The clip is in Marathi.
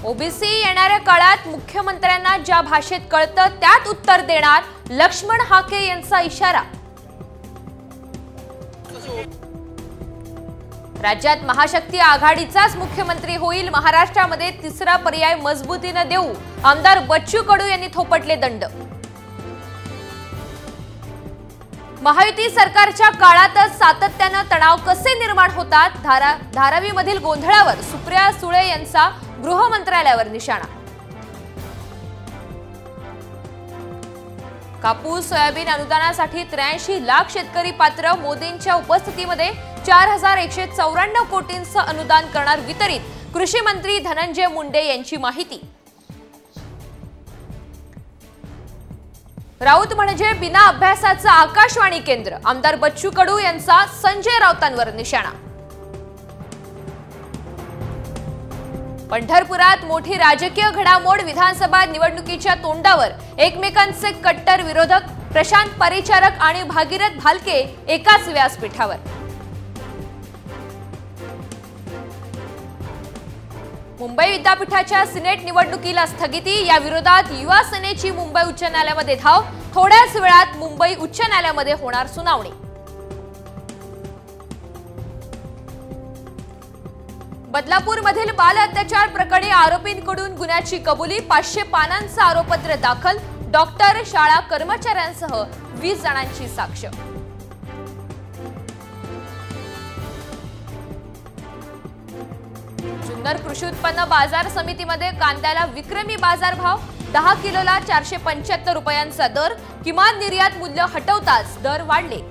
ओबीसी येणाऱ्या काळात मुख्यमंत्र्यांना ज्या भाषेत कळतं त्यात उत्तर देणार, लक्ष्मण हाके यांचा इशारा। राज्यात महाशक्ती आघाडीचाच मुख्यमंत्री होईल, महाराष्ट्रामध्ये तिसरा पर्याय मजबूतीने देऊ, आमदार बच्चू कडू यांनी थोपटले दंड। महायुती सरकारच्या काळातच सातत्याने तणाव कसे निर्माण होतात, धारावीमधील गोंधळावर सुप्रिया सुळे यांचा गृह मंत्रालयावर निशाणा। कापूस सोयाबीन अनुदानासाठी 83 लाख शेतकरी पात्र, मोदींच्या उपस्थितीमध्ये 4194 कोटींचं अनुदान करणार वितरित, कृषी मंत्री धनंजय मुंडे यांची माहिती। राऊत म्हणजे बिना अभ्यासाचं आकाशवाणी केंद्र, आमदार बच्चू कडू यांचा संजय राऊतांवर निशाणा। पंढरपुरात मोठी राजकीय घडामोड, विधानसभा निवडणुकीच्या तोंडावर एकमेकांचे कट्टर विरोधक प्रशांत परिचारक आणि भागीरथ भालके एकाच व्यासपीठावर। मुंबई विद्यापीठाच्या सिनेट निवडणुकीला स्थगिती, या विरोधात युवा सेनेची मुंबई उच्च न्यायालयामध्ये धाव, थोड्याच वेळात मुंबई उच्च न्यायालयामध्ये होणार सुनावणी। बदलापूरमधील बाल अत्याचार प्रकरणी आरोपींकडून गुन्ह्याची कबुली, 500 पानांचं आरोपपत्र दाखल, डॉक्टर, शाळा कर्मचाऱ्यांसह 20 जणांची साक्ष। जुन्नर कृषी उत्पन्न बाजार समितीमध्ये कांद्याला विक्रमी बाजारभाव, 10 किलोला 475 रुपयांचा दर, किमान निर्यात मूल्य हटवताच दर वाढले।